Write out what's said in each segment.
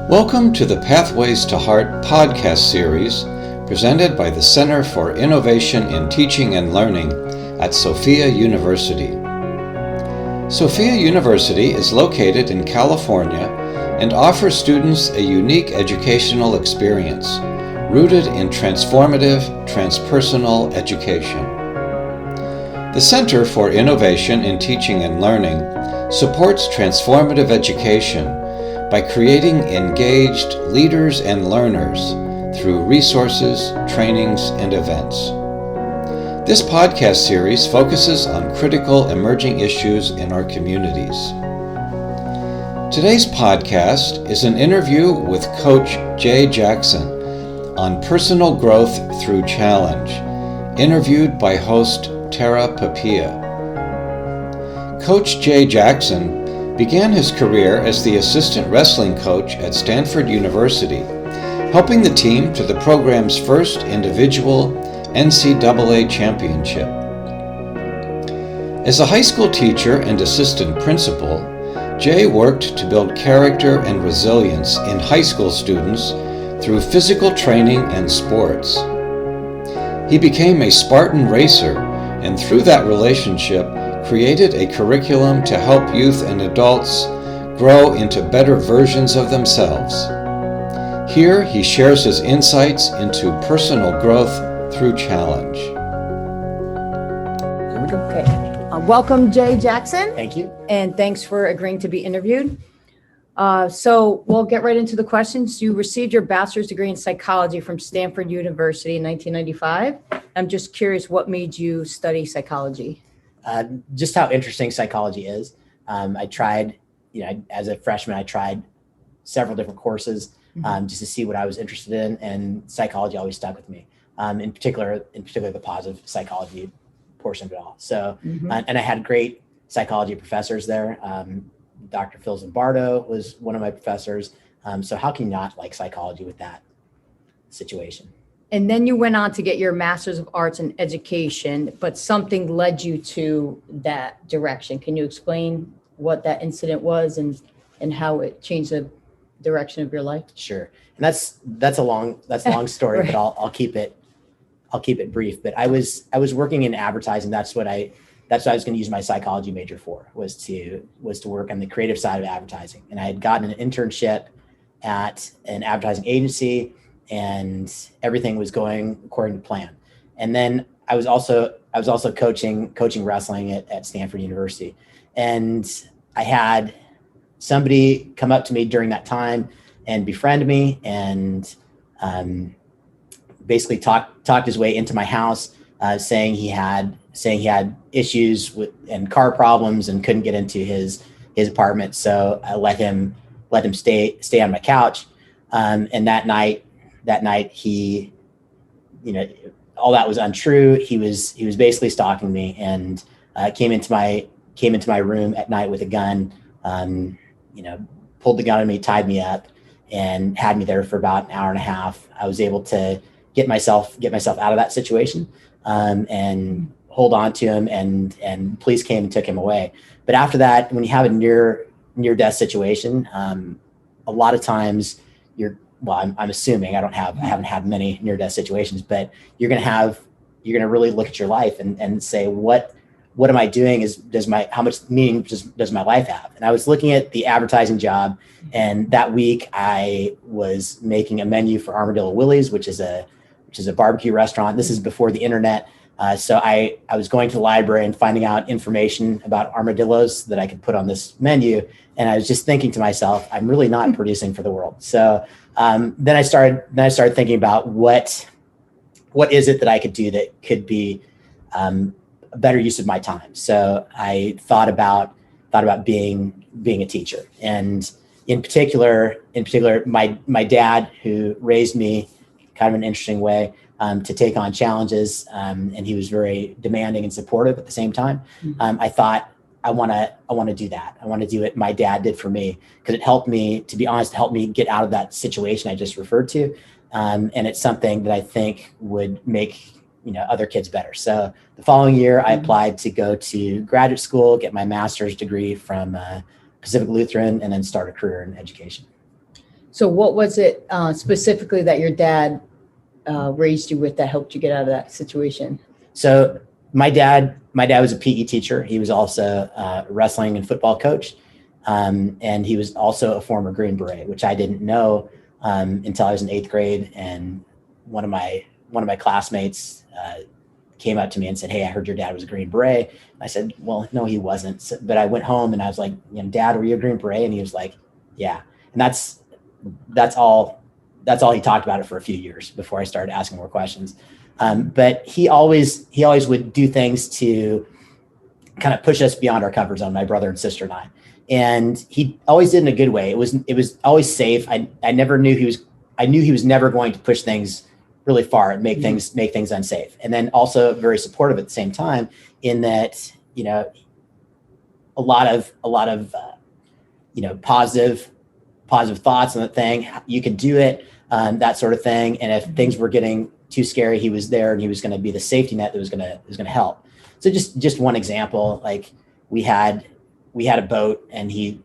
Welcome to the Pathways to Heart podcast series presented by the Center for Innovation in Teaching and Learning at Sophia University. Sophia University is located in California and offers students a unique educational experience rooted in transformative, transpersonal education. The Center for Innovation in Teaching and Learning supports transformative education by creating engaged leaders and learners through resources, trainings, and events. This podcast series focuses on critical emerging issues in our communities. Today's podcast is an interview with Coach Jay Jackson on personal growth through challenge, interviewed by host Tara Papia. Coach Jay Jackson began his career as the assistant wrestling coach at Stanford University, helping the team to the program's first individual NCAA championship. As a high school teacher and assistant principal, Jay worked to build character and resilience in high school students through physical training and sports. He became a Spartan Racer, and through that relationship, created a curriculum to help youth and adults grow into better versions of themselves. Here, he shares his insights into personal growth through challenge. Okay. Welcome, Jay Jackson. Thank you. And thanks for agreeing to be interviewed. So we'll get right into the questions. You received your bachelor's degree in psychology from Stanford University in 1995. I'm just curious, what made you study psychology? Just how interesting psychology is. I tried, as a freshman, I tried several different courses just to see what I was interested in, and psychology always stuck with me. In particular, the positive psychology portion of it all. So, and I had great psychology professors there. Dr. Phil Zimbardo was one of my professors. So how can you not like psychology with that situation? And then you went on to get your Master's of Arts in Education, but something led you to that direction. Can you explain what that incident was and how it changed the direction of your life? Sure. And that's a long story, right. But I'll keep it brief. But I was working in advertising. That's what I was going to use my psychology major for, was to work on the creative side of advertising. And I had gotten an internship at an advertising agency, and everything was going according to plan. And then I was also coaching wrestling at Stanford University. And I had somebody come up to me during that time and befriend me, and basically talked his way into my house, saying he had issues and car problems and couldn't get into his apartment. So I let him stay on my couch. And that night he, all that was untrue. He was basically stalking me, and came into my room at night with a gun, pulled the gun on me, tied me up, and had me there for about an hour and a half. I was able to get myself out of that situation, and hold on to him, and police came and took him away. But after that, when you have a near death situation, a lot of times I'm assuming I haven't had many near death situations, but you're going to really look at your life and say, what am I doing? How much meaning does my life have? And I was looking at the advertising job, and that week I was making a menu for Armadillo Willie's, which is a barbecue restaurant. This is before the internet. So I was going to the library and finding out information about armadillos that I could put on this menu. And I was just thinking to myself, I'm really not producing for the world. So then I started thinking about what is it that I could do that could be a better use of my time. So I thought about being a teacher, and in particular, my dad, who raised me kind of an interesting way, to take on challenges, and he was very demanding and supportive at the same time. I thought, I want to do that. I want to do what my dad did for me, because it helped me, to be honest, get out of that situation I just referred to. And it's something that I think would make other kids better. So the following year, I applied to go to graduate school, get my master's degree from Pacific Lutheran, and then start a career in education. So what was it specifically that your dad raised you with that helped you get out of that situation? So my dad was a PE teacher. He was also a wrestling and football coach. And he was also a former Green Beret, which I didn't know until I was in 8th grade. And one of my classmates came up to me and said, "Hey, I heard your dad was a Green Beret." I said, "Well, no, he wasn't." So, but I went home and I was like, "Dad, were you a Green Beret?" And he was like, "Yeah." And that's all he talked about it for a few years before I started asking more questions. But he always would do things to kind of push us beyond our comfort zone, my brother and sister and I. And he always did in a good way. It was always safe. I knew he was never going to push things really far and make things unsafe. And then also very supportive at the same time, in that, a lot of positive thoughts on the thing. You can do it, that sort of thing. And if things were getting too scary, he was there and he was going to be the safety net that was going to help. So just one example, like we had a boat and he,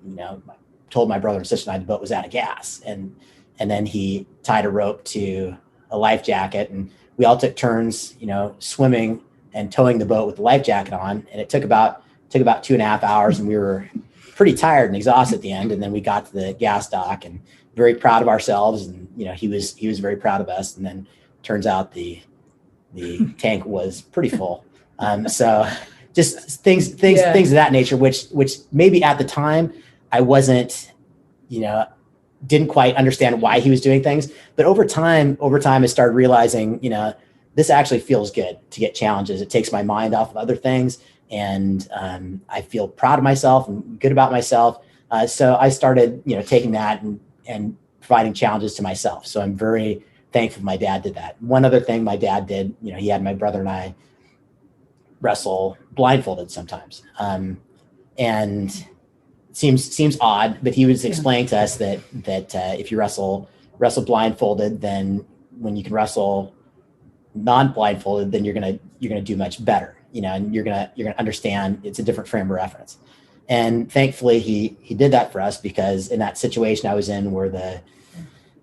told my brother and sister and I the boat was out of gas, and then he tied a rope to a life jacket, and we all took turns, swimming and towing the boat with the life jacket on. And it took about 2.5 hours, and we were pretty tired and exhausted at the end. And then we got to the gas dock and very proud of ourselves. And, he was very proud of us. And then turns out the tank was pretty full. So just things of that nature, which maybe at the time I wasn't, didn't quite understand why he was doing things. But over time, I started realizing, this actually feels good to get challenges. It takes my mind off of other things. And I feel proud of myself and good about myself. So I started, taking that and providing challenges to myself. So I'm very thankful my dad did that. One other thing my dad did, he had my brother and I wrestle blindfolded sometimes. And seems odd, but he was explaining to us that if you wrestle blindfolded, then when you can wrestle non-blindfolded, then you're gonna do much better, and you're gonna understand it's a different frame of reference. And thankfully he did that for us, because in that situation I was in where the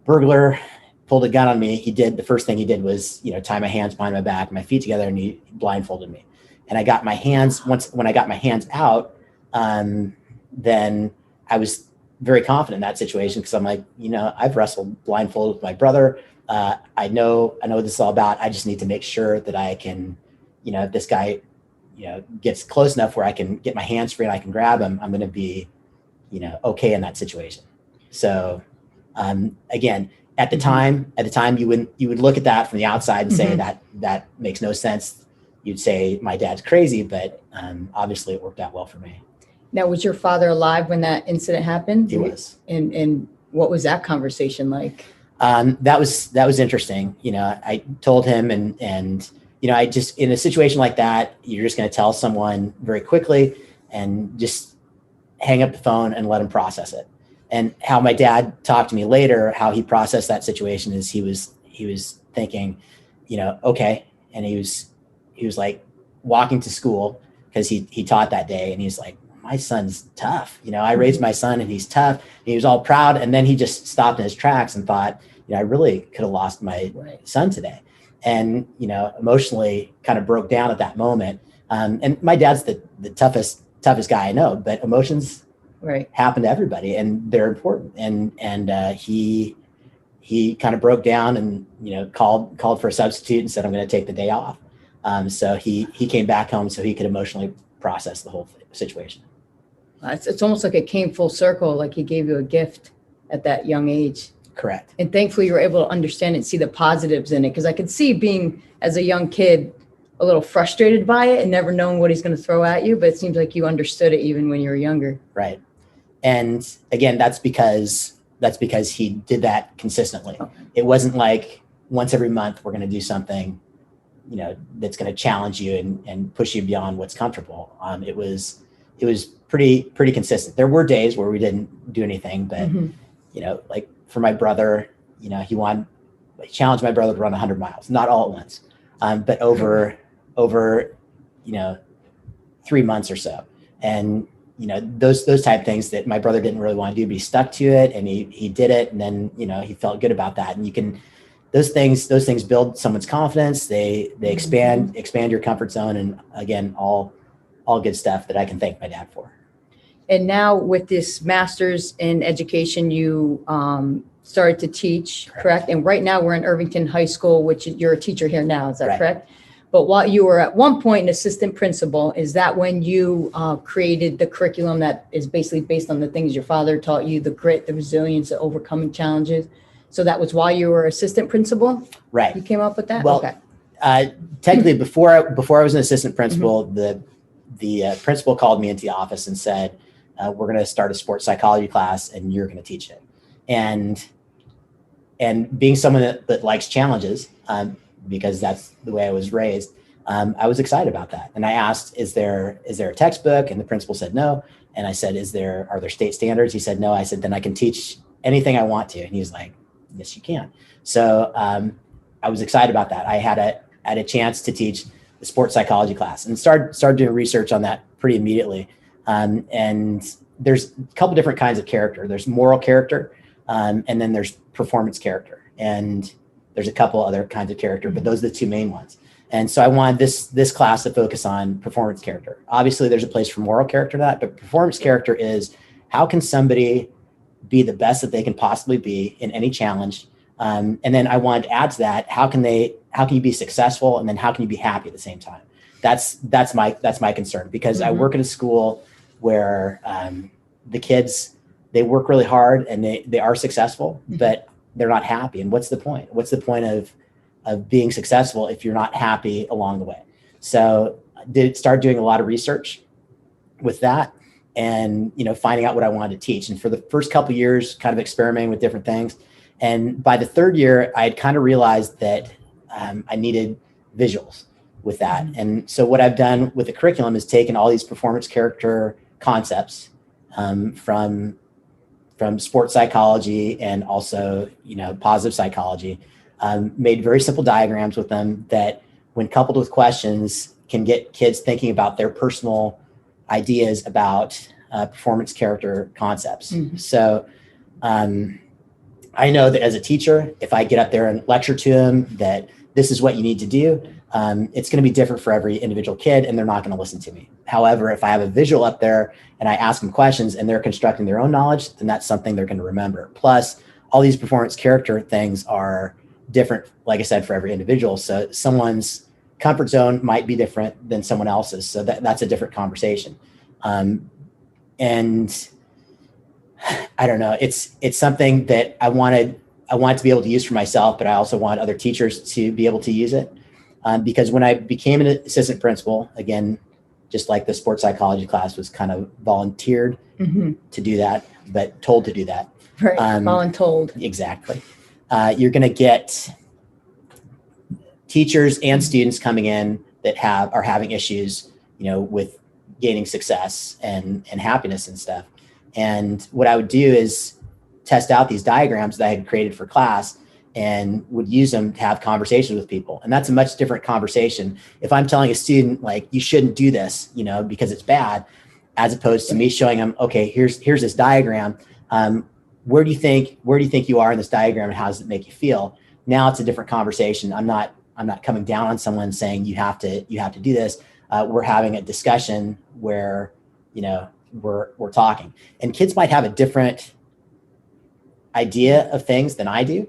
burglar pulled a gun on me, the first thing he did was, tie my hands behind my back, my feet together, and he blindfolded me. And I got my hands, when I got my hands out, then I was very confident in that situation, because I'm like, I've wrestled blindfolded with my brother. I know what this is all about. I just need to make sure that I can, if this guy, gets close enough where I can get my hands free and I can grab him, I'm going to be, okay in that situation. So, again, at the time, you would look at that from the outside and say that makes no sense. You'd say my dad's crazy, but obviously it worked out well for me. Now, was your father alive when that incident happened? He was. And what was that conversation like? That was interesting. I told him, and I just, in a situation like that, you're just going to tell someone very quickly and just hang up the phone and let him process it. And how my dad talked to me later, how he processed that situation is he was thinking, okay. And he was like walking to school, because he taught that day, and he's like, my son's tough. I raised my son and he's tough. And he was all proud. And then he just stopped in his tracks and thought, I really could have lost my son today. And, emotionally kind of broke down at that moment. And my dad's the toughest guy I know, but emotions happen to everybody, and they're important. And he kind of broke down and, called for a substitute and said, I'm going to take the day off. So he came back home so he could emotionally process the whole situation. It's almost like it came full circle, like he gave you a gift at that young age. Correct. And thankfully you were able to understand and see the positives in it, because I could see being, as a young kid, a little frustrated by it and never knowing what he's going to throw at you. But it seems like you understood it even when you were younger. Right. And again, that's because he did that consistently. Okay. It wasn't like once every month we're going to do something, that's going to challenge you and push you beyond what's comfortable. It was pretty consistent. There were days where we didn't do anything, but like for my brother, he challenged my brother to run 100 miles, not all at once, but over 3 months or so. And those type of things that my brother didn't really want to do, but he stuck to it and he did it. And then, he felt good about that. And those things build someone's confidence. They expand your comfort zone. And again, all good stuff that I can thank my dad for. And now with this master's in education, you started to teach, correct? And right now we're in Irvington High School, which you're a teacher here now, is that Right. correct? But while you were at one point an assistant principal, is that when you created the curriculum that is basically based on the things your father taught you, the grit, the resilience, the overcoming challenges? So that was while you were assistant principal? Right. You came up with that? Well, okay. Technically, before I was an assistant principal, the principal called me into the office and said, we're going to start a sports psychology class and you're going to teach it. And being someone that likes challenges, because that's the way I was raised, I was excited about that. And I asked, is there a textbook? And the principal said no. And I said, are there state standards? He said no. I said, then I can teach anything I want to. And he was like, yes, you can. So I was excited about that. I had a chance to teach the sports psychology class and started doing research on that pretty immediately. And there's a couple different kinds of character. There's moral character, and then there's performance character. And there's a couple other kinds of character, but those are the two main ones. And so I wanted this class to focus on performance character. Obviously, there's a place for moral character to that, but performance character is how can somebody be the best that they can possibly be in any challenge. And then I wanted to add to that, how can you be successful? And then how can you be happy at the same time? That's my concern, because I work at a school where the kids, they work really hard and they are successful, but they're not happy. And what's the point? What's the point of being successful if you're not happy along the way? So I did start doing a lot of research with that and, finding out what I wanted to teach. And for the first couple of years, kind of experimenting with different things. And by the third year, I had kind of realized that I needed visuals with that. And so what I've done with the curriculum is taken all these performance character concepts from sports psychology and also, positive psychology, made very simple diagrams with them that when coupled with questions can get kids thinking about their personal ideas about performance character concepts. So I know that as a teacher, if I get up there and lecture to them that this is what you need to do, it's going to be different for every individual kid and they're not going to listen to me. However, if I have a visual up there and I ask them questions and they're constructing their own knowledge, then that's something they're going to remember. Plus, all these performance character things are different, like I said, for every individual. So someone's comfort zone might be different than someone else's. So that's a different conversation. And I don't know, it's something that I wanted to be able to use for myself, but I also want other teachers to be able to use it. Because when I became an assistant principal, again, just like the sports psychology class was kind of volunteered to do that, but told to do that. Right, voluntold. Exactly. You're going to get teachers and students coming in that are having issues, with gaining success and happiness and stuff. And what I would do is test out these diagrams that I had created for class and would use them to have conversations with people. And that's a much different conversation. If I'm telling a student, like, you shouldn't do this, because it's bad, as opposed to me showing them, okay, here's this diagram. Where do you think you are in this diagram and how does it make you feel? Now it's a different conversation. I'm not coming down on someone saying you have to do this. We're having a discussion where, we're talking, and kids might have a different idea of things than I do,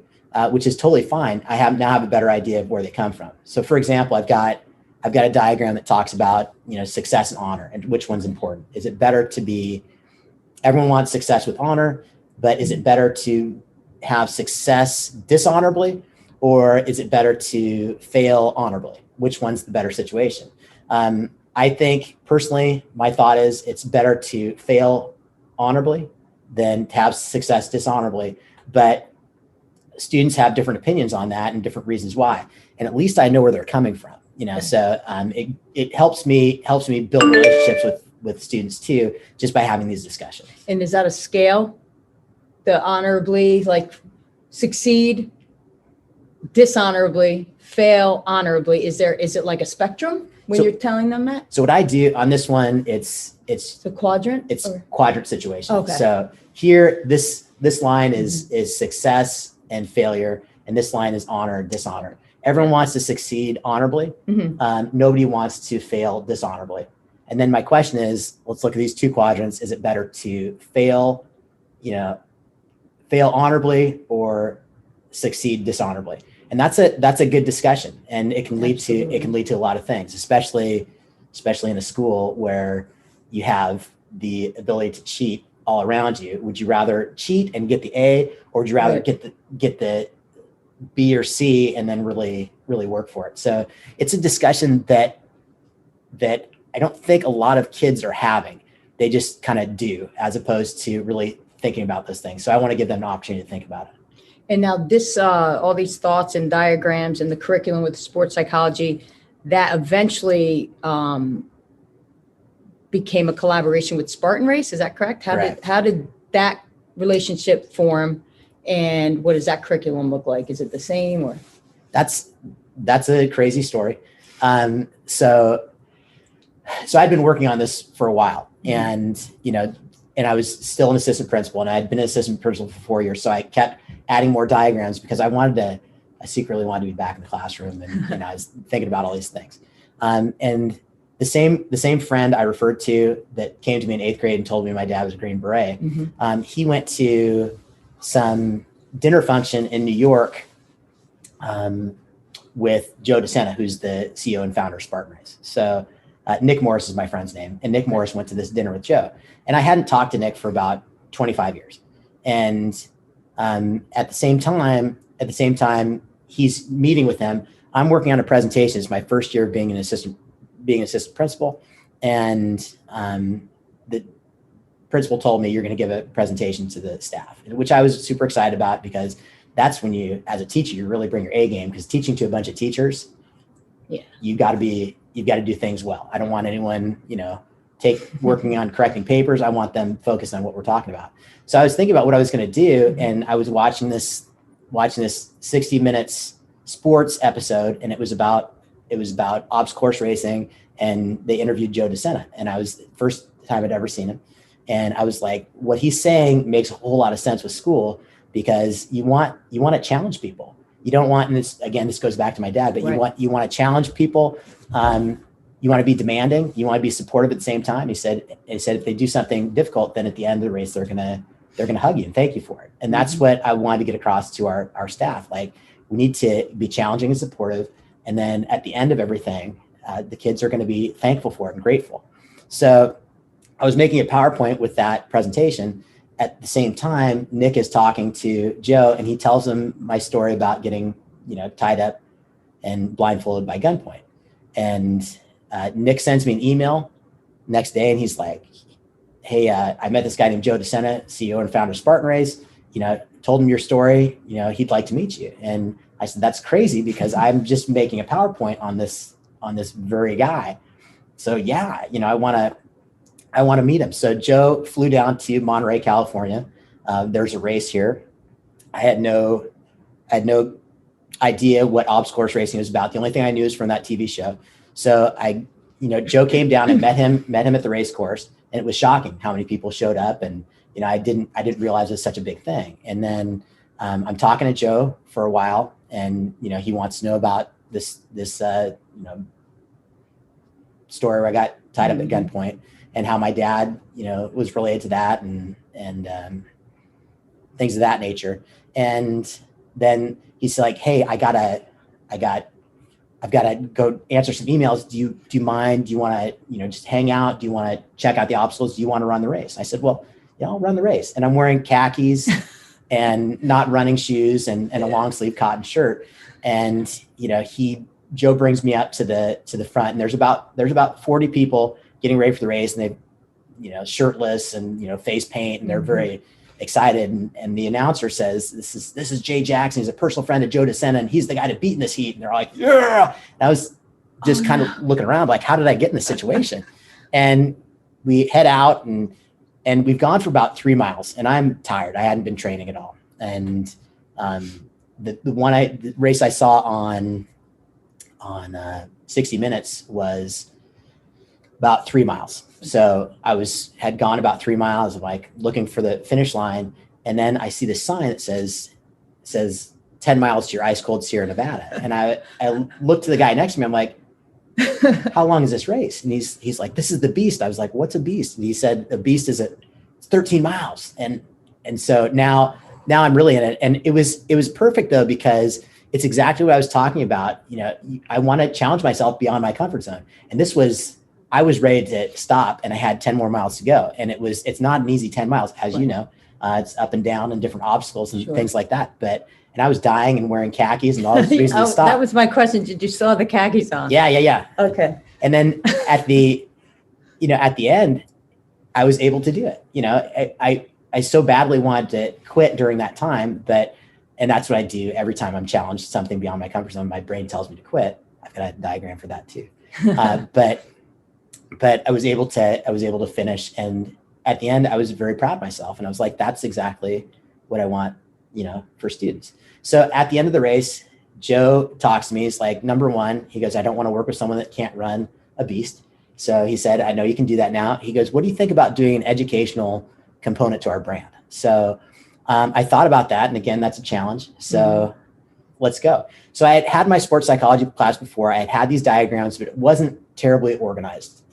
which is totally fine. I now have a better idea of where they come from. So for example, I've got a diagram that talks about, success and honor and which one's important. Is it better to be, everyone wants success with honor, but is it better to have success dishonorably, or is it better to fail honorably? Which one's the better situation? I think personally, my thought is it's better to fail honorably than to have success dishonorably. But students have different opinions on that and different reasons why. And at least I know where they're coming from, so it helps me build relationships with students too, just by having these discussions. And is that a scale? The honorably, like succeed, dishonorably, fail honorably. Is it like a spectrum? when you're telling them that? So what I do on this one, it's the quadrant. It's quadrant situation. Okay. So here, this line is success and failure, and this line is honor and dishonor. Everyone wants to succeed honorably. Nobody wants to fail dishonorably. And then my question is, let's look at these two quadrants. Is it better to fail honorably or succeed dishonorably? And that's a good discussion, and it can lead to a lot of things, especially in a school where you have the ability to cheat all around you. Would you rather cheat and get the A, or would you rather get the B or C and then really work for it? So it's a discussion that I don't think a lot of kids are having. They just kind of do, as opposed to really thinking about those things. So I want to give them an opportunity to think about it. And now this, all these thoughts and diagrams and the curriculum with sports psychology, that eventually became a collaboration with Spartan Race. Is that correct? How did that relationship form, and what does that curriculum look like? Is it the same, or? That's a crazy story. So I'd been working on this for a while, and I was still an assistant principal, and I had been an assistant principal for 4 years. So I kept adding more diagrams because I secretly wanted to be back in the classroom, and I was thinking about all these things. And the same friend I referred to that came to me in 8th grade and told me my dad was a Green Beret, he went to some dinner function in New York with Joe DeSena, who's the CEO and founder of Spartan Race. So Nick Morris is my friend's name, and Nick Morris went to this dinner with Joe. And I hadn't talked to Nick for about 25 years. And at the same time, he's meeting with them. I'm working on a presentation. It's my first year of being an assistant principal. And the principal told me, you're going to give a presentation to the staff, which I was super excited about, because that's when you, as a teacher, you really bring your A game, because teaching to a bunch of teachers, you've got to do things well. I don't want anyone, working on correcting papers. I want them focused on what we're talking about. So I was thinking about what I was going to do, and I was watching this 60 Minutes sports episode, and it was about obs course racing, and they interviewed Joe DeSena, and I was the first time I'd ever seen him, and I was like, what he's saying makes a whole lot of sense with school, because you want to challenge people. You don't want, and this goes back to my dad, but you want to challenge people. You want to be demanding. You want to be supportive at the same time. He said if they do something difficult, then at the end of the race, they're gonna hug you and thank you for it. And that's what I wanted to get across to our staff. Like, we need to be challenging and supportive. And then at the end of everything, the kids are going to be thankful for it and grateful. So I was making a PowerPoint with that presentation. At the same time, Nick is talking to Joe, and he tells him my story about getting, tied up and blindfolded by gunpoint. And Nick sends me an email next day, and he's like, hey, I met this guy named Joe DeSena, CEO and founder of Spartan Race, told him your story, he'd like to meet you. And I said, that's crazy, because I'm just making a PowerPoint on this very guy. So I want to meet him. So Joe flew down to Monterey, California. There's a race here. I had no idea what obs course racing was about. The only thing I knew is from that TV show. So Joe came down and met him at the race course, and it was shocking how many people showed up. And, I didn't realize it was such a big thing. And then I'm talking to Joe for a while, and, he wants to know about this story where I got tied up at gunpoint, and how my dad, was related to that, and things of that nature. And then he's like, hey, I've got to go answer some emails. Do you mind? Do you want to, just hang out? Do you want to check out the obstacles? Do you want to run the race? I said, well, I'll run the race. And I'm wearing khakis and not running shoes and a long sleeve cotton shirt. And, Joe brings me up to the front, and there's about 40 people getting ready for the race, and they, shirtless and, face paint, and they're very excited. And the announcer says, this is Jay Jackson. He's a personal friend of Joe DeSena, and he's the guy to beat in this heat. And they're like, yeah. And I was just kind of looking around like, how did I get in this situation? And we head out, and we've gone for about 3 miles, and I'm tired. I hadn't been training at all. And the race I saw on on 60 Minutes was about 3 miles. So I had gone about 3 miles, like looking for the finish line. And then I see this sign that says 10 miles to your ice cold Sierra Nevada. And I looked to the guy next to me. I'm like, how long is this race? And he's like, this is the beast. I was like, what's a beast? And he said, a beast is it's 13 miles. And so now I'm really in it. And it was perfect though, because it's exactly what I was talking about. I want to challenge myself beyond my comfort zone. And I was ready to stop, and I had 10 more miles to go. And it's not an easy 10 miles, as you know. It's up and down and different obstacles and things like that. And I was dying and wearing khakis and all those reasons to stop. That was my question. Did you still have the khakis on? Yeah. Okay. And then at the end, I was able to do it. I so badly wanted to quit during that time, and that's what I do every time I'm challenged something beyond my comfort zone. My brain tells me to quit. I've got a diagram for that too. But I was able to finish, and at the end I was very proud of myself, and I was like, that's exactly what I want, for students. So at the end of the race, Joe talks to me. He's like, number one, he goes, I don't want to work with someone that can't run a beast. So he said, I know you can do that now. He goes, what do you think about doing an educational component to our brand? So I thought about that. And again, that's a challenge. So let's go. So I had my sports psychology class before. I had these diagrams, but it wasn't terribly organized,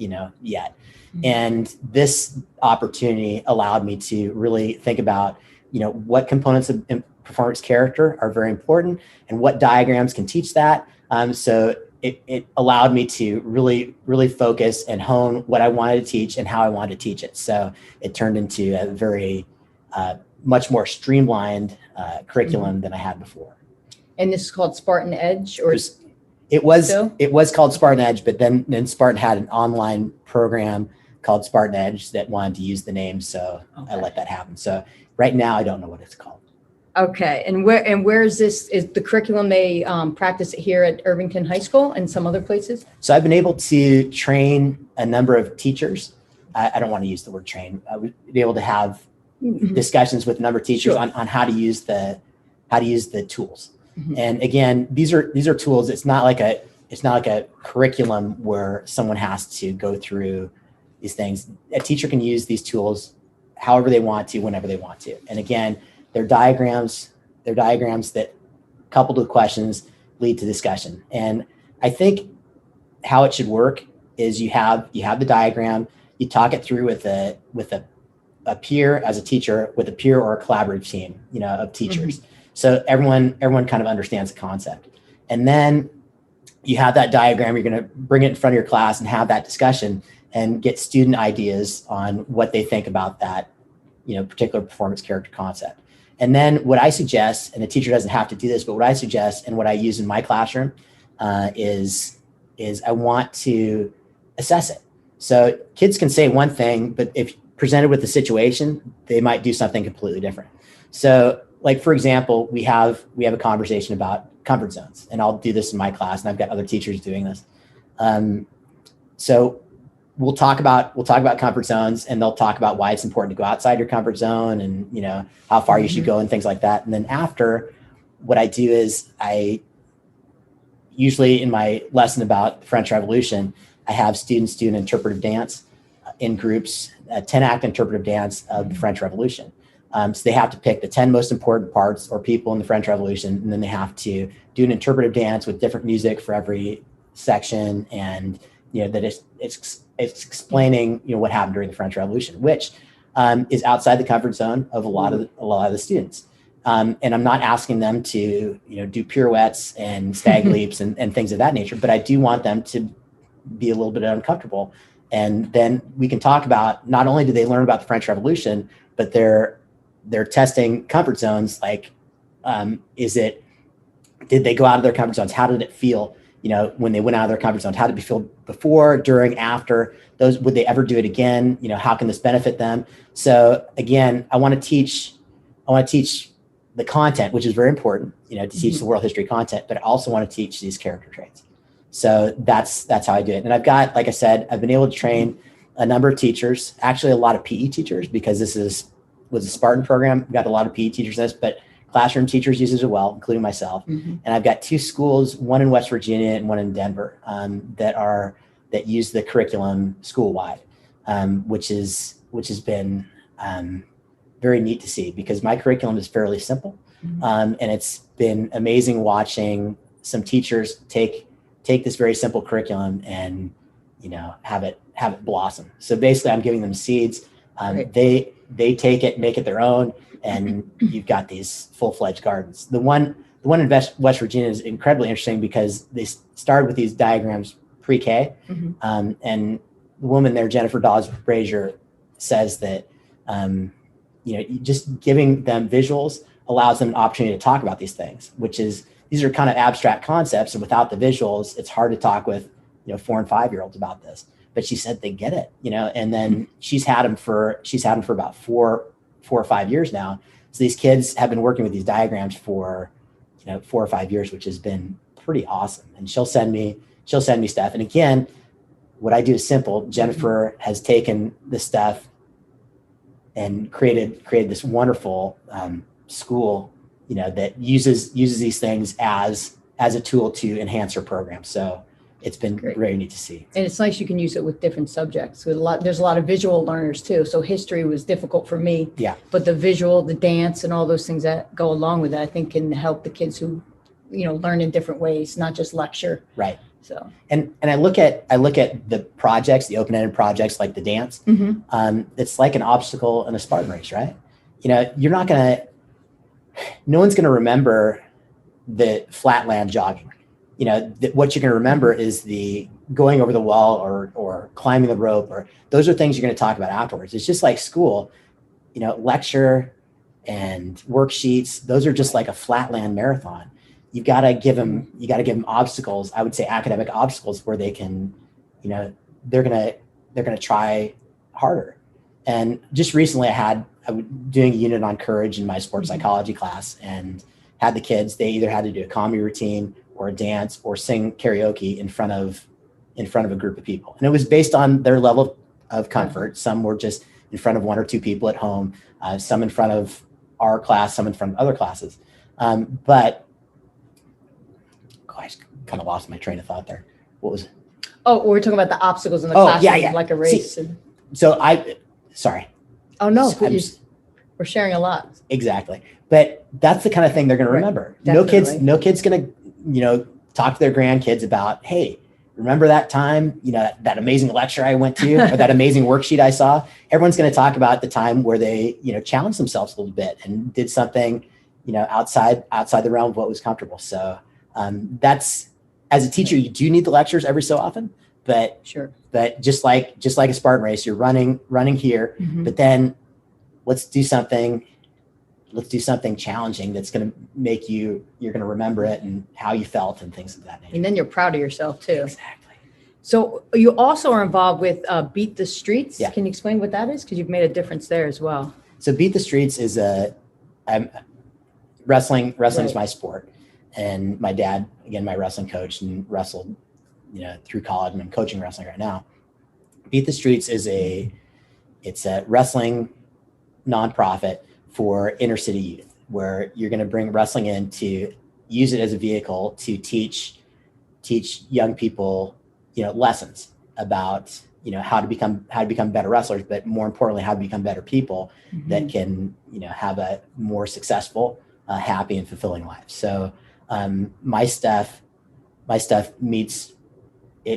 yet. And this opportunity allowed me to really think about, what components of performance character are very important and what diagrams can teach that. So it allowed me to really, really focus and hone what I wanted to teach and how I wanted to teach it. So it turned into a very much more streamlined curriculum than I had before. And this is called Spartan Edge, or it was called Spartan Edge, but then Spartan had an online program called Spartan Edge that wanted to use the name, so I let that happen. So right now I don't know what it's called. Okay, and where is this? Is the curriculum they practice it here at Irvington High School and some other places? So I've been able to train a number of teachers. I don't want to use the word train. I would be able to have discussions with a number of teachers on how to use the tools. And again, these are tools. It's not like a curriculum where someone has to go through these things. A teacher can use these tools however they want to, whenever they want to. And again, they're diagrams that, coupled with questions, lead to discussion. And I think how it should work is you have the diagram, you talk it through with a peer as a teacher, with a peer or a collaborative team, of teachers. So everyone kind of understands the concept. And then you have that diagram, you're going to bring it in front of your class and have that discussion and get student ideas on what they think about that, particular performance character concept. And then what I suggest, and the teacher doesn't have to do this, but what I suggest and what I use in my classroom is I want to assess it. So kids can say one thing, but if presented with the situation, they might do something completely different. So like, for example, we have a conversation about comfort zones, and I'll do this in my class, and I've got other teachers doing this. So we'll talk about comfort zones, and they'll talk about why it's important to go outside your comfort zone and, how far you should go and things like that. And then after, what I do is I usually in my lesson about the French Revolution, I have students do an interpretive dance in groups, a 10-act interpretive dance of the French Revolution. So they have to pick the 10 most important parts or people in the French Revolution, and then they have to do an interpretive dance with different music for every section, and that it's explaining what happened during the French Revolution, which is outside the comfort zone of a lot of the students. And I'm not asking them to do pirouettes and stag leaps and things of that nature, but I do want them to be a little bit uncomfortable. And then we can talk about, not only do they learn about the French Revolution, but they're testing comfort zones. Like, did they go out of their comfort zones? How did it feel, when they went out of their comfort zones? How did it feel before, during, after those? Would they ever do it again? How can this benefit them? So again, I want to teach the content, which is very important, to teach the world history content, but I also want to teach these character traits. So that's how I do it. And I've got, like I said, I've been able to train a number of teachers, actually a lot of PE teachers, because this was a Spartan program. We've got a lot of PE teachers in this, but classroom teachers use it as well, including myself. And I've got 2 schools, one in West Virginia and one in Denver, that use the curriculum school-wide, which has been very neat to see, because my curriculum is fairly simple. And it's been amazing watching some teachers take this very simple curriculum and, have it blossom. So basically I'm giving them seeds. They take it, make it their own, and you've got these full-fledged gardens. The one in West Virginia is incredibly interesting because they started with these diagrams pre-K. And the woman there, Jennifer Dawes Brazier, says that, just giving them visuals allows them an opportunity to talk about these things, these are kind of abstract concepts. And without the visuals, it's hard to talk with, 4 and 5-year-olds about this. But she said they get it, and then she's had them for about 4 or 5 years now. So these kids have been working with these diagrams for, 4 or 5 years, which has been pretty awesome. And she'll send me stuff. And again, what I do is simple. Jennifer has taken this stuff and created this wonderful school, that uses these things as a tool to enhance her program. So it's been very neat to see. And it's nice you can use it with different subjects. There's a lot of visual learners too. So history was difficult for me. Yeah. But the visual, the dance, and all those things that go along with it, I think can help the kids who, learn in different ways, not just lecture. Right. So and I look at the projects, the open-ended projects like the dance. It's like an obstacle in a Spartan race, right? No one's gonna remember the flatland jogging. What you're gonna remember is the going over the wall or climbing the rope, or those are things you're gonna talk about afterwards. It's just like school, lecture and worksheets. Those are just like a flatland marathon. You got to give them obstacles. I would say academic obstacles where they can, they're going to try harder. And just recently I was doing a unit on courage in my sports psychology class, and had the kids, they either had to do a comedy routine or a dance or sing karaoke in front of a group of people. And it was based on their level of comfort. Some were just in front of 1 or 2 people at home, some in front of our class, some in front of other classes. But I kind of lost my train of thought there. What was it? Oh, we're talking about the obstacles in the classroom, like a race. Sorry. Oh, no, we're sharing a lot. Exactly. But that's the kind of thing they're going to remember. Definitely. No kid's going to, talk to their grandkids about, hey, remember that time, that amazing lecture I went to, or that amazing worksheet I saw? Everyone's going to talk about the time where they, challenged themselves a little bit and did something, outside the realm of what was comfortable. So that's, as a teacher, you do need the lectures every so often, but but just like a Spartan race, you're running here, but then let's do something challenging that's going to make you're going to remember it and how you felt and things of that nature. And then you're proud of yourself too. Exactly. So you also are involved with Beat the Streets. Yeah. Can you explain what that is? Because you've made a difference there as well. So Beat the Streets is wrestling is my sport. And my dad, again, my wrestling coach, and wrestled, through college, and I'm coaching wrestling right now. Beat the Streets it's a wrestling nonprofit for inner city youth, where you're going to bring wrestling in to use it as a vehicle to teach young people, lessons about, how to become better wrestlers, but more importantly, how to become better people that can, have a more successful, happy and fulfilling life. So my stuff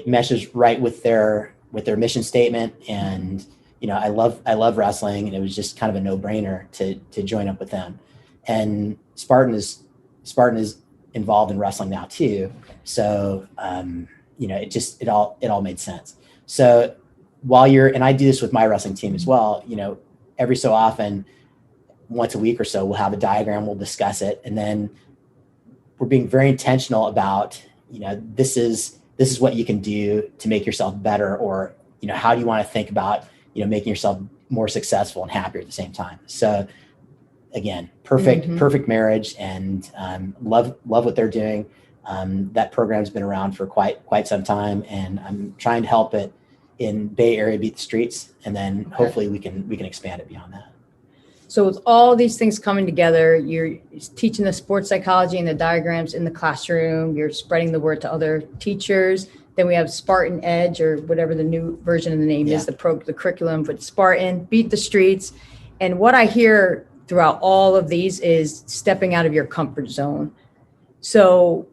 meshes right with their mission statement. And, I love wrestling, and it was just kind of a no-brainer to join up with them. And Spartan is involved in wrestling now too. So, it all made sense. So and I do this with my wrestling team as well, every so often, once a week or so, we'll have a diagram, we'll discuss it. And then we're being very intentional about, this is what you can do to make yourself better, or, how do you want to think about, making yourself more successful and happier at the same time. So again, perfect marriage, and love what they're doing. That program's been around for quite some time, and I'm trying to help it in Bay Area Beat the Streets, and then hopefully we can expand it beyond that. So with all these things coming together, you're teaching the sports psychology and the diagrams in the classroom, you're spreading the word to other teachers. Then we have Spartan Edge, or whatever the new version of the name is, the curriculum, but Spartan, beat the streets. And what I hear throughout all of these is stepping out of your comfort zone. So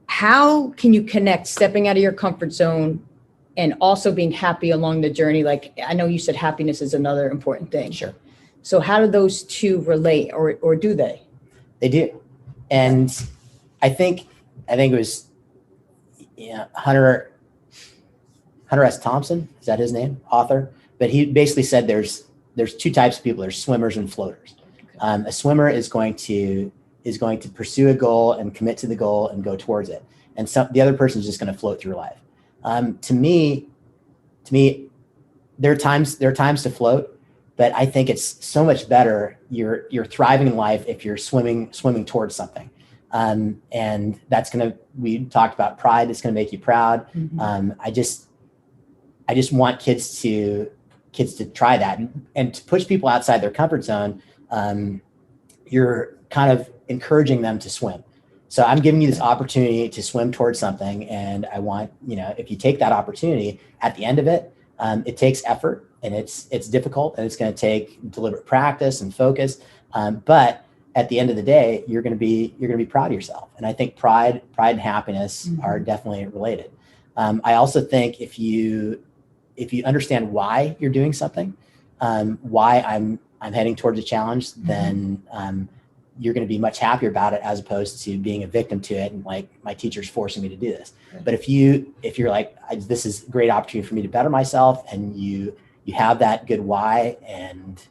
how can you connect stepping out of your comfort zone and also being happy along the journey? Like, I know you said happiness is another important thing. Sure. So how do those two relate, or do they? They do. And I think it was Hunter S. Thompson, is that his name? Author. But he basically said there's two types of people. There's swimmers and floaters. A swimmer is going to pursue a goal and commit to the goal and go towards it. And the other person is just going to float through life. To me, there are times to float, but I think it's so much better. You're thriving in life if you're swimming towards something. And we talked about pride. It's going to make you proud. Mm-hmm. I just want kids to try that and to push people outside their comfort zone. You're kind of encouraging them to swim. So I'm giving you this opportunity to swim towards something. And I want, if you take that opportunity, at the end of it, it takes effort and it's difficult and it's going to take deliberate practice and focus. But at the end of the day, you're going to be proud of yourself. And I think pride and happiness mm-hmm. are definitely related. I also think if you understand why you're doing something, why I'm heading towards a challenge, mm-hmm. then you're going to be much happier about it as opposed to being a victim to it and like my teacher's forcing me to do this. Right. But if you're like, this is a great opportunity for me to better myself, and you have that good why, and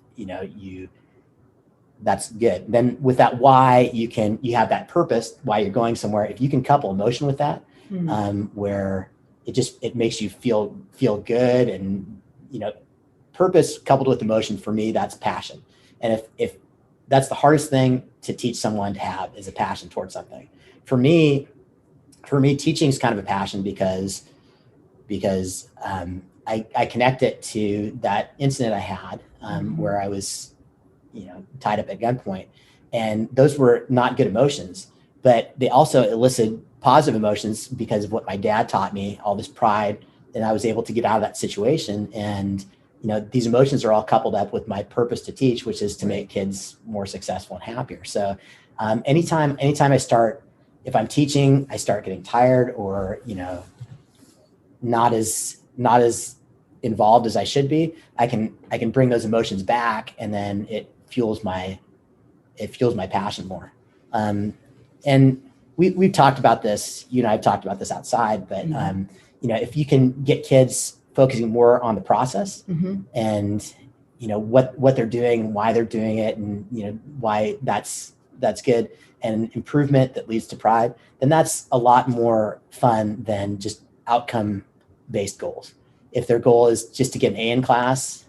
that's good. Then with that why, you have that purpose why you're going somewhere. If you can couple emotion with that, mm-hmm. Where it makes you feel good, and purpose coupled with emotion, for me, that's passion. And if that's the hardest thing to teach someone to have, is a passion towards something. For me, teaching is kind of a passion because I connect it to that incident I had mm-hmm. where I was, tied up at gunpoint, and those were not good emotions, but they also elicited positive emotions because of what my dad taught me, all this pride, and I was able to get out of that situation. And these emotions are all coupled up with my purpose to teach, which is to make kids more successful and happier. So anytime if I'm teaching, I start getting tired or, not as involved as I should be, I can bring those emotions back, and then it fuels my passion more. And we've talked about this, you and I have talked about this outside, but mm-hmm. If you can get kids focusing more on the process, mm-hmm. and what they're doing and why they're doing it, and why that's good, and improvement that leads to pride, then that's a lot more fun than just outcome based goals. If their goal is just to get an A in class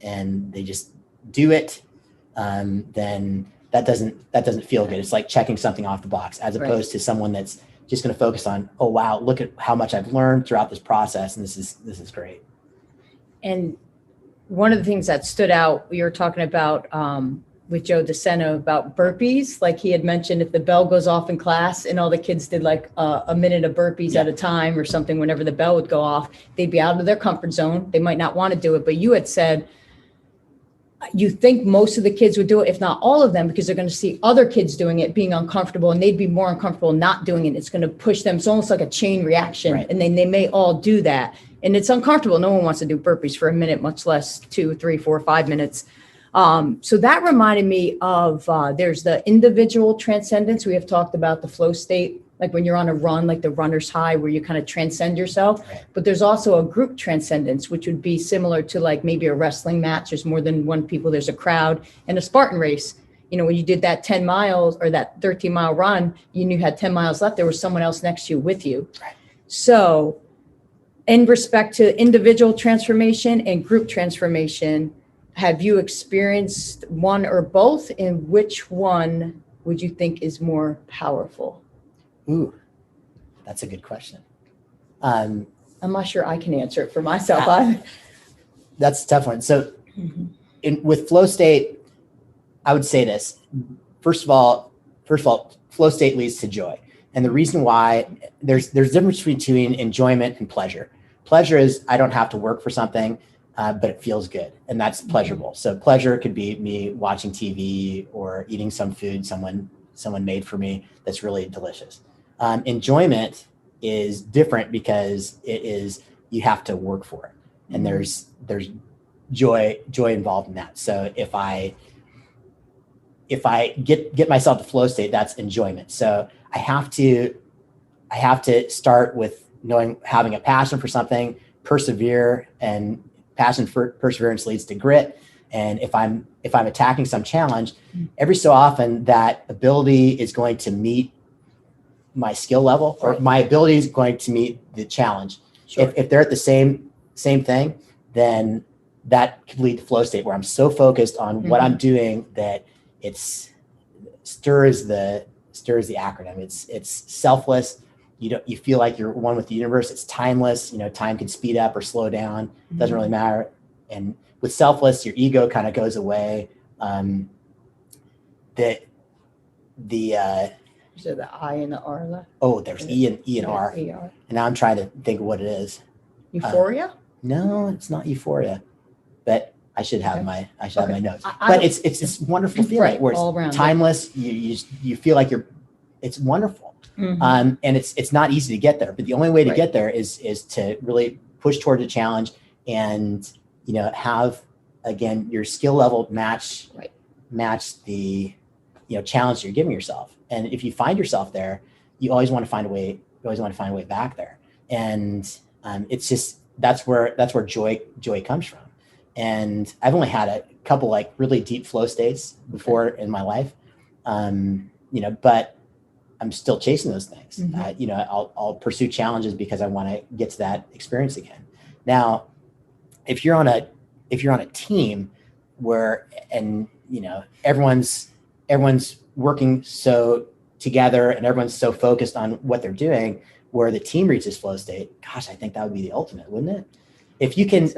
and they just do it, then that doesn't feel good. It's like checking something off the box, as opposed to someone that's just going to focus on, oh, wow, look at how much I've learned throughout this process. And this is great. And one of the things that stood out, we were talking about with Joe DeSena about burpees. Like he had mentioned, if the bell goes off in class and all the kids did like a minute of burpees at a time or something, whenever the bell would go off, they'd be out of their comfort zone. They might not want to do it. But you had said, you think most of the kids would do it, if not all of them, because they're going to see other kids doing it, being uncomfortable, and they'd be more uncomfortable not doing it. It's going to push them. It's almost like a chain reaction. Right. And then they may all do that. And it's uncomfortable. No one wants to do burpees for a minute, much less 2, 3, 4, 5 minutes. So that reminded me of, there's the individual transcendence. We have talked about the flow state, like when you're on a run, like the runner's high, where you kind of transcend yourself. Right. But there's also a group transcendence, which would be similar to like maybe a wrestling match. There's more than one people, there's a crowd, and a Spartan race. When you did that 10 miles or that 13-mile run, you knew you had 10 miles left, there was someone else next to you with you. Right. So in respect to individual transformation and group transformation, have you experienced one or both? And which one would you think is more powerful? Ooh, that's a good question. I'm not sure I can answer it for myself. That's a tough one. So with flow state, I would say this. First of all, flow state leads to joy. And the reason why there's a difference between enjoyment and pleasure. Pleasure is I don't have to work for something, but it feels good, and that's pleasurable. So pleasure could be me watching TV or eating some food someone made for me that's really delicious. Enjoyment is different because it is you have to work for it, and there's joy involved in that. So if I get myself to flow state, that's enjoyment. So I have to start with having a passion for something, persevere, and passion for perseverance leads to grit. And if I'm attacking some challenge, every so often that ability is going to meet my skill level, or my ability is going to meet the challenge. Sure. If they're at the same thing, then that could lead to flow state where I'm so focused on what I'm doing that it's stirs the acronym. It's selfless. You feel like you're one with the universe. It's timeless. Time can speed up or slow down. It doesn't really matter. And with selfless, your ego kind of goes away. Is there the I and the R left? Oh, there's E and R. E-R. And now I'm trying to think of what it is. Euphoria? No, it's not euphoria. But I should have my notes. But it's this wonderful feeling right, where all around it's timeless. You feel like it's wonderful. And it's not easy to get there. But the only way to get there is to really push towards a challenge and have, again, your skill level match the challenge you're giving yourself. And if you find yourself there, you always want to find a way. You always want to find a way back there. And it's just that's where joy comes from. And I've only had a couple like really deep flow states before in my life, but I'm still chasing those things. I'll pursue challenges because I want to get to that experience again. Now, if you're on a team where everyone's working so together and everyone's so focused on what they're doing, where the team reaches flow state, gosh, I think that would be the ultimate, wouldn't it? If you can,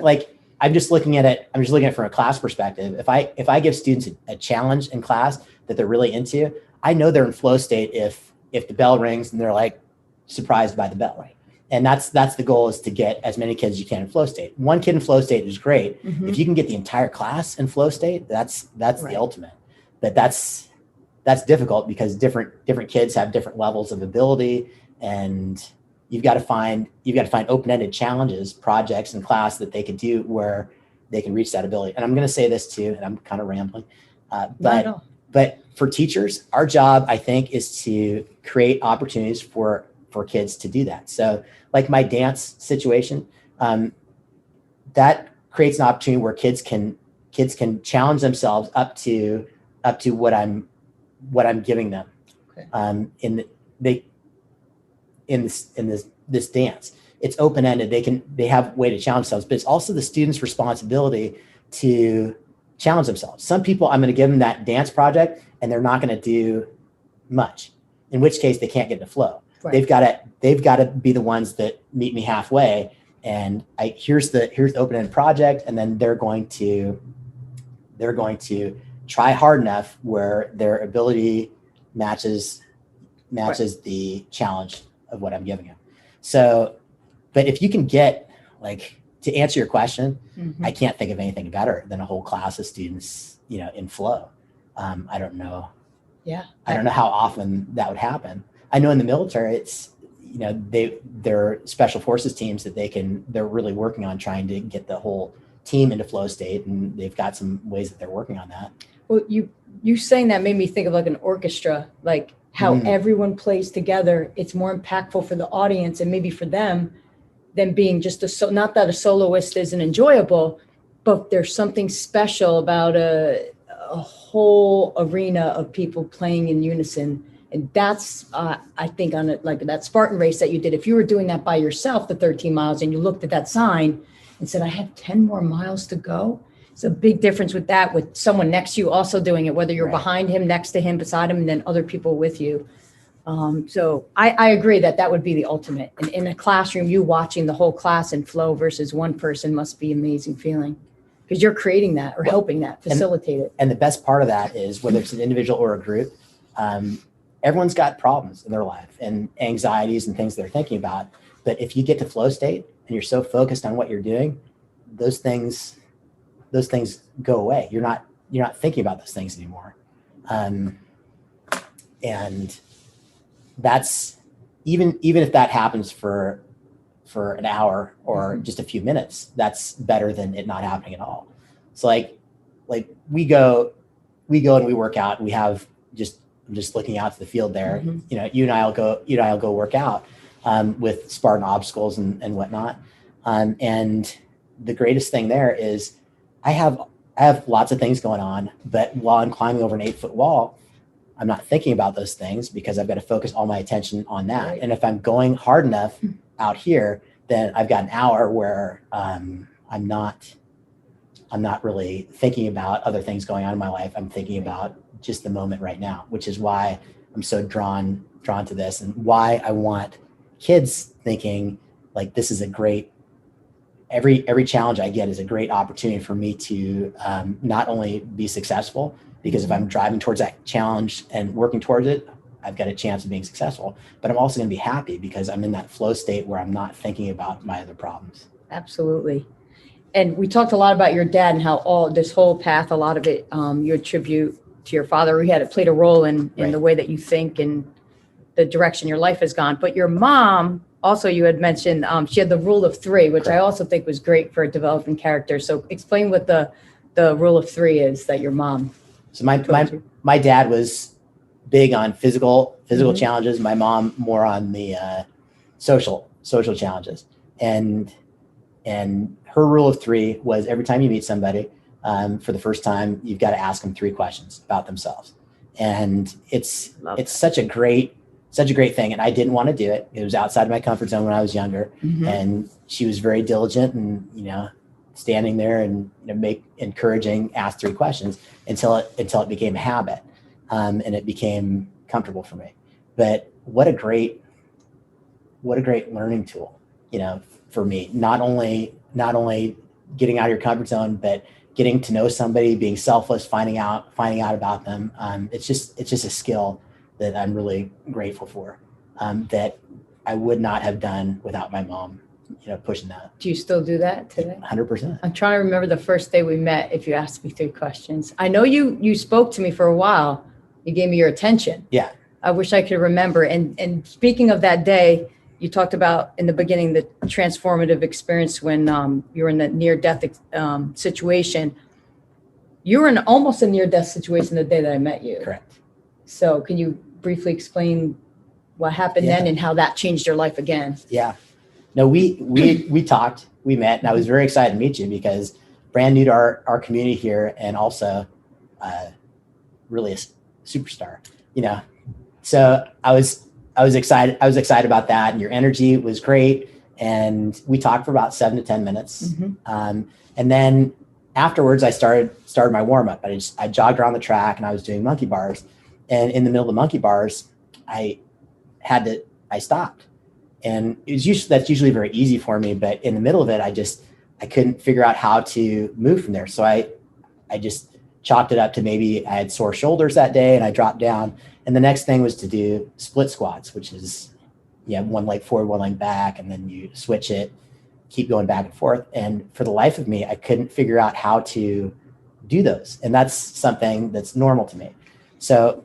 I'm just looking at it from a class perspective. If I give students a challenge in class that they're really into, I know they're in flow state if the bell rings and they're like surprised by the bell. Right. And that's the goal, is to get as many kids as you can in flow state. One kid in flow state is great. If you can get the entire class in flow state, that's the ultimate. But that's difficult because different kids have different levels of ability, and you've got to find open-ended challenges, projects in class that they can do where they can reach that ability. And I'm going to say this too, and I'm kind of rambling, but for teachers, our job, I think, is to create opportunities for kids to do that. So like my dance situation, that creates an opportunity where kids can challenge themselves up to what I'm giving them. Okay. In this dance, it's open-ended. They have a way to challenge themselves, but it's also the student's responsibility to challenge themselves. Some people, I'm going to give them that dance project and they're not going to do much, in which case they can't get to flow. Right. They've got to be the ones that meet me halfway. And here's the open-ended project. And then they're going to try hard enough where their ability matches the challenge of what I'm giving them. So, but if you can get, to answer your question, I can't think of anything better than a whole class of students, in flow. I don't know. Yeah. I don't know how often that would happen. I know in the military, it's, they're special forces teams that they're really working on trying to get the whole team into flow state, and they've got some ways that they're working on that. Well, you saying that made me think of like an orchestra, like how everyone plays together. It's more impactful for the audience and maybe for them than being just not that a soloist isn't enjoyable, but there's something special about a whole arena of people playing in unison. And that's, I think, on it, like that Spartan race that you did, if you were doing that by yourself, the 13 miles, and you looked at that sign and said, I have 10 more miles to go. It's a big difference with that, with someone next to you also doing it, whether you're behind him, next to him, beside him, and then other people with you. So I agree that would be the ultimate. And in a classroom, you watching the whole class in flow versus one person must be an amazing feeling. because you're creating that or helping that, facilitate it. And the best part of that is whether it's an individual or a group, everyone's got problems in their life and anxieties and things they're thinking about. But if you get to flow state and you're so focused on what you're doing, those things go away. You're not thinking about those things anymore. And that's even if that happens for an hour or just a few minutes, that's better than it not happening at all. So like we go and we work out, and we have I'm just looking out to the field there. You and I'll go work out with Spartan obstacles and whatnot. And the greatest thing there is I have lots of things going on, but while I'm climbing over an 8-foot wall, I'm not thinking about those things because I've got to focus all my attention on that. Right. And if I'm going hard enough out here, then I've got an hour where I'm not really thinking about other things going on in my life. I'm thinking about just the moment right now, which is why I'm so drawn to this, and why I want kids thinking like this is a great, every challenge I get is a great opportunity for me to not only be successful, because if I'm driving towards that challenge and working towards it, I've got a chance of being successful, but I'm also going to be happy because I'm in that flow state where I'm not thinking about my other problems. Absolutely. And we talked a lot about your dad and how all this whole path, a lot of it, you attribute to your father. He played a role in Right. the way that you think and the direction your life has gone. But your mom, also, you had mentioned she had the rule of 3, which Correct. I also think was great for developing character. So explain what the rule of 3 is that your mom. So my dad was big on physical challenges. My mom more on the social challenges. And her rule of 3 was every time you meet somebody for the first time, you've got to ask them 3 questions about themselves. And it's such a great thing. And I didn't want to do it. It was outside of my comfort zone when I was younger. And she was very diligent and, standing there and encouraging, ask 3 questions until it became a habit. And it became comfortable for me. But what a great learning tool, for me, not only getting out of your comfort zone, but getting to know somebody, being selfless, finding out about them. It's just a skill that I'm really grateful for, that I would not have done without my mom, pushing that. Do you still do that today? 100%. I'm trying to remember the first day we met, if you asked me 3 questions. I know you spoke to me for a while. You gave me your attention. Yeah. I wish I could remember. And speaking of that day, you talked about in the beginning the transformative experience when you were in the near-death situation. You were in almost a near-death situation the day that I met you. Correct. So can you briefly explain what happened then and how that changed your life again? Yeah. No, we talked, we met, and I was very excited to meet you because brand new to our community here, and also really a superstar, So I was excited about that, and your energy was great. And we talked for about 7 to 10 minutes. And then afterwards I started my warm up. I jogged around the track and I was doing monkey bars. And in the middle of the monkey bars, I stopped. And that's usually very easy for me, but in the middle of it, I couldn't figure out how to move from there. So I just chalked it up to maybe I had sore shoulders that day and I dropped down. And the next thing was to do split squats, which is, one leg forward, one leg back, and then you switch it, keep going back and forth. And for the life of me, I couldn't figure out how to do those. And that's something that's normal to me. So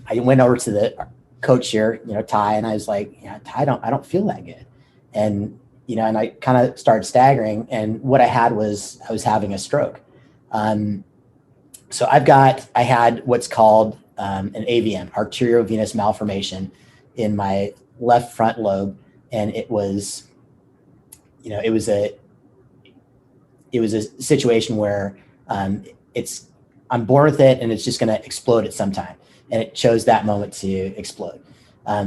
I went over to the coach here, Ty, and I was like, Ty, I don't feel that good. And, and I kind of started staggering, and what I had was I was having a stroke. So I had what's called an AVM, arteriovenous malformation, in my left front lobe. And it was a situation where I'm born with it and it's just going to explode at some time. And it chose that moment to explode.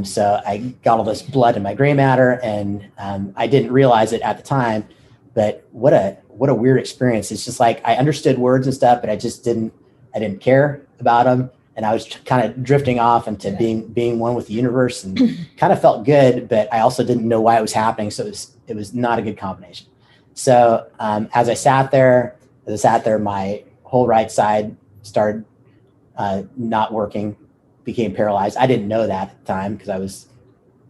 So I got all this blood in my gray matter, and I didn't realize it at the time, but what a weird experience. It's just like I understood words and stuff, but I didn't care about them. And I was kind of drifting off into being one with the universe, and kind of felt good, but I also didn't know why it was happening. So it was not a good combination. So as I sat there, As I sat there, my whole right side started not working, became paralyzed. I didn't know that at the time because I was,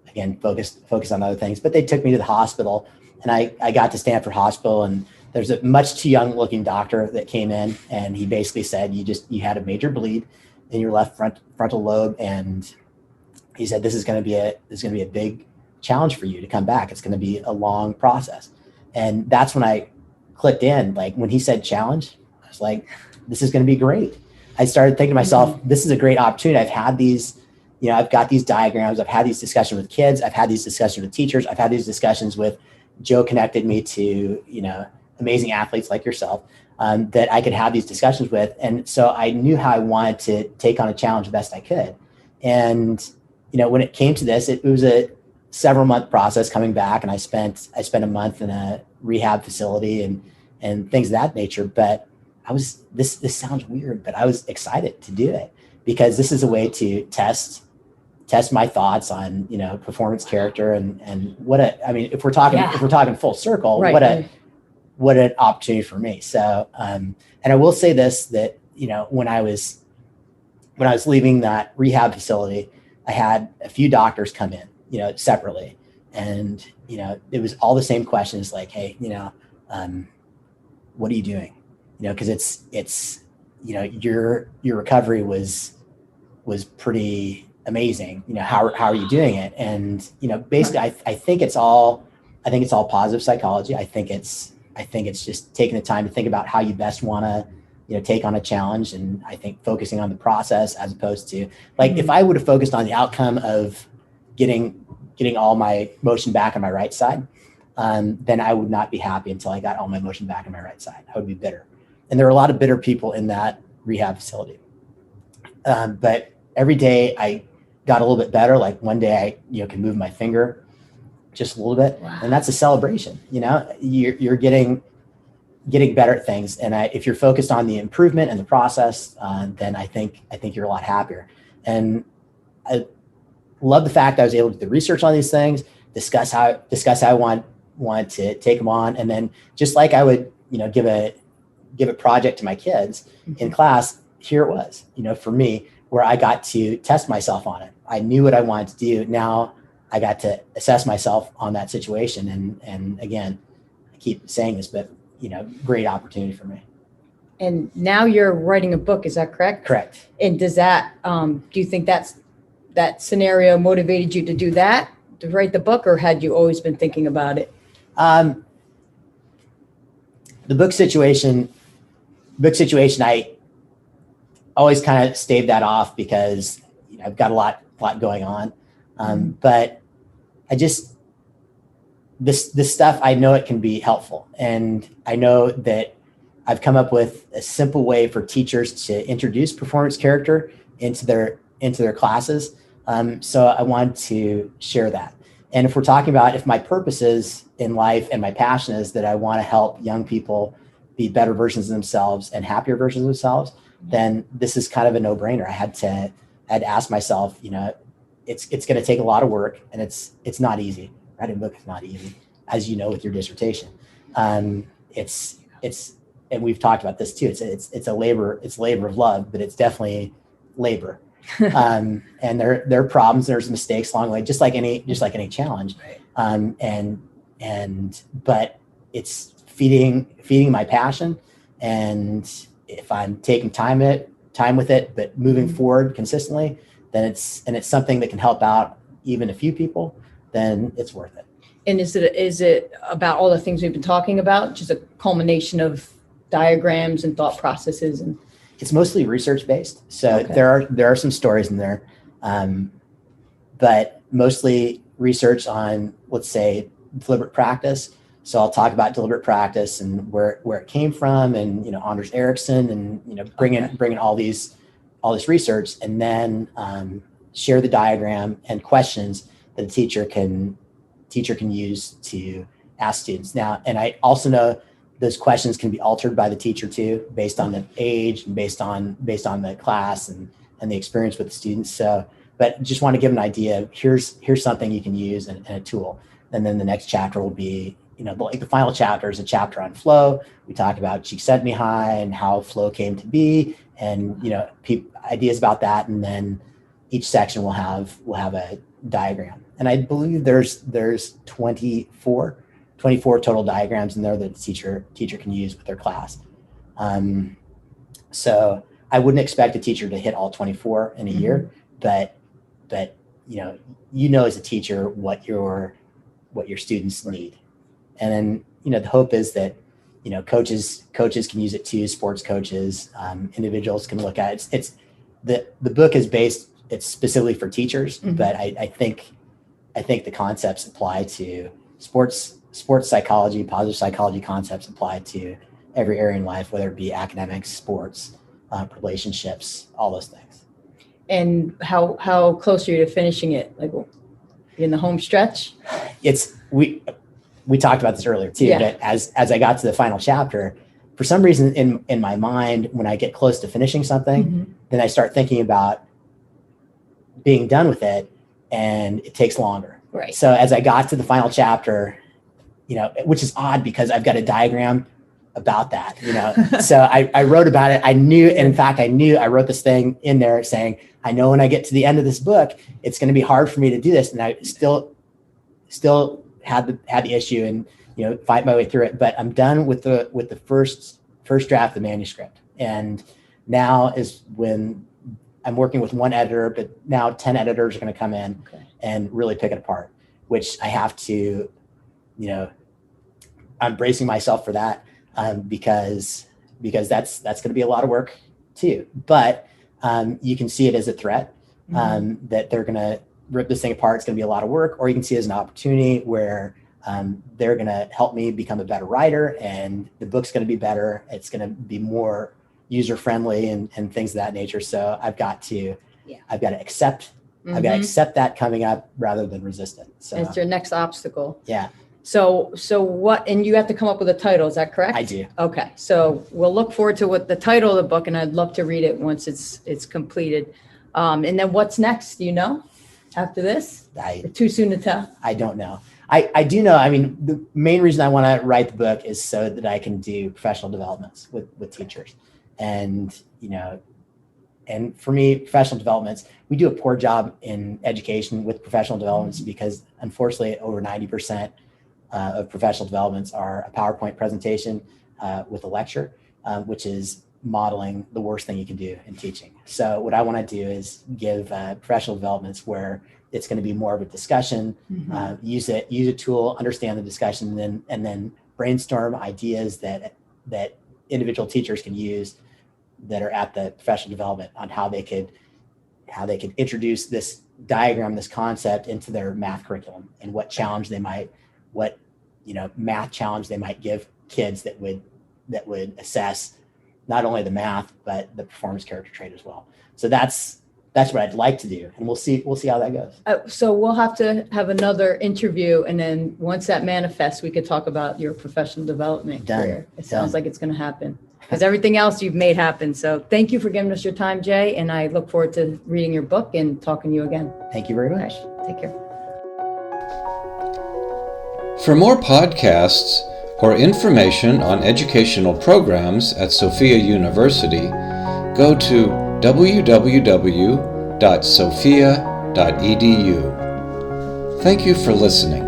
again, focused on other things. But they took me to the hospital, and I got to Stanford Hospital, and there's a much too young looking doctor that came in, and he basically said, you had a major bleed in your left frontal lobe, and he said, this is going to be a big challenge for you to come back. It's going to be a long process. And that's when I clicked in. Like when he said challenge, I was like, this is going to be great. I started thinking to myself, this is a great opportunity. I've had these, I've got these diagrams. I've had these discussions with kids. I've had these discussions with teachers. I've had these discussions with Joe connected me to, amazing athletes like yourself that I could have these discussions with. And so I knew how I wanted to take on a challenge the best I could. And, when it came to this, it was a several month process coming back. And I spent a month in a rehab facility and things of that nature. But this sounds weird, but I was excited to do it because this is a way to test my thoughts on, performance character and if we're talking full circle, right. What an opportunity for me. So, and I will say this, that, when I was leaving that rehab facility, I had a few doctors come in, separately. And, it was all the same questions like, hey, what are you doing? Cause it's, your recovery was pretty amazing. How are you doing it? And, basically I think it's all positive psychology. I think it's just taking the time to think about how you best want to, take on a challenge. And I think focusing on the process as opposed to like, if I would have focused on the outcome of getting all my motion back on my right side, then I would not be happy until I got all my motion back on my right side. I would be bitter. And there are a lot of bitter people in that rehab facility. But every day I got a little bit better. Like one day I, can move my finger just a little bit. Wow. And that's a celebration. You're getting better at things. And if you're focused on the improvement and the process, then I think you're a lot happier. And I love the fact that I was able to do the research on these things, discuss how I want to take them on. And then just like I would, give a project to my kids in class, here it was, for me, where I got to test myself on it. I knew what I wanted to do. Now I got to assess myself on that situation. And again, I keep saying this, but great opportunity for me. And now you're writing a book, is that correct? Correct. And does that, do you think that scenario motivated you to do that, to write the book, or had you always been thinking about it? The book situation, I always kind of staved that off because I've got a lot going on. But I just, this stuff, I know it can be helpful. And I know that I've come up with a simple way for teachers to introduce performance character into their classes. So I wanted to share that. And if we're talking about if my purpose is in life and my passion is that I want to help young people be better versions of themselves and happier versions of themselves, then this is kind of a no-brainer. I had to ask myself, it's going to take a lot of work, and it's not easy. Writing a book is not easy, as you know, with your dissertation. It's and we've talked about this too. It's a labor of love, but it's definitely labor. And there are problems, there's mistakes along the way, just like any challenge. Right. But it's feeding my passion. And if I'm taking time with it, but moving forward consistently, then it's something that can help out even a few people, then it's worth it. And is it about all the things we've been talking about, just a culmination of diagrams and thought processes? And it's mostly research based. So okay. there are some stories in there, but mostly research on, let's say, deliberate practice. So I'll talk about deliberate practice and where it came from, and Anders Ericsson, and bringing all this research, and then share the diagram and questions that a teacher can use to ask students. Now, and I also know those questions can be altered by the teacher too, based on the age and based on the class and the experience with the students. So, but just want to give an idea of here's something you can use and a tool. And then the next chapter will be, the final chapter is a chapter on flow. We talk about Csikszentmihalyi and how flow came to be, and ideas about that. And then each section will have a diagram. And I believe there's 24 total diagrams in there that the teacher can use with their class. So I wouldn't expect a teacher to hit all 24 in a year, but as a teacher what your students need. And then the hope is that coaches can use it too, sports coaches, individuals can look at it. It's the book is based, it's specifically for teachers, but I think the concepts apply to sports psychology, positive psychology concepts apply to every area in life, whether it be academics, sports, relationships, all those things. And how close are you to finishing it? Like in the home stretch? We talked about this earlier too, but as I got to the final chapter, for some reason in my mind, when I get close to finishing something, then I start thinking about being done with it, and it takes longer. Right. So as I got to the final chapter, which is odd because I've got a diagram about that, so I wrote about it. I wrote this thing in there saying, I know when I get to the end of this book, it's going to be hard for me to do this. And I still had the issue and, fight my way through it, but I'm done with the first draft of the manuscript. And now is when I'm working with one editor, but now 10 editors are going to come in and really pick it apart, which I have to, I'm bracing myself for that. Because that's going to be a lot of work too. But you can see it as a threat that they're going to rip this thing apart. It's going to be a lot of work, or you can see it as an opportunity where they're going to help me become a better writer, and the book's going to be better. It's going to be more user friendly and things of that nature. So I've got to accept. I've got to accept that coming up rather than resist it. So it's your next obstacle. Yeah. So what, and you have to come up with a title, is that correct? I do. Okay. So we'll look forward to what the title of the book, and I'd love to read it once it's completed. And then what's next? Do you know after this? Too soon to tell? I don't know. I do know. I mean, the main reason I want to write the book is so that I can do professional developments with teachers. And, and for me, professional developments, we do a poor job in education with professional developments because unfortunately over 90% of professional developments are a PowerPoint presentation with a lecture, which is modeling the worst thing you can do in teaching. So what I want to do is give professional developments where it's going to be more of a discussion, use a tool, understand the discussion, and then brainstorm ideas that individual teachers can use that are at the professional development on how they could introduce this diagram, this concept into their math curriculum, and what math challenge they might give kids that would assess not only the math but the performance character trait as well. So that's what I'd like to do, and we'll see how that goes. So we'll have to have another interview, and then once that manifests, we could talk about your professional development career. It sounds like it's going to happen because everything else you've made happen. So thank you for giving us your time, Jay, and I look forward to reading your book and talking to you again. Thank you very much. Right. Take care. For more podcasts or information on educational programs at Sophia University, go to www.sophia.edu. Thank you for listening.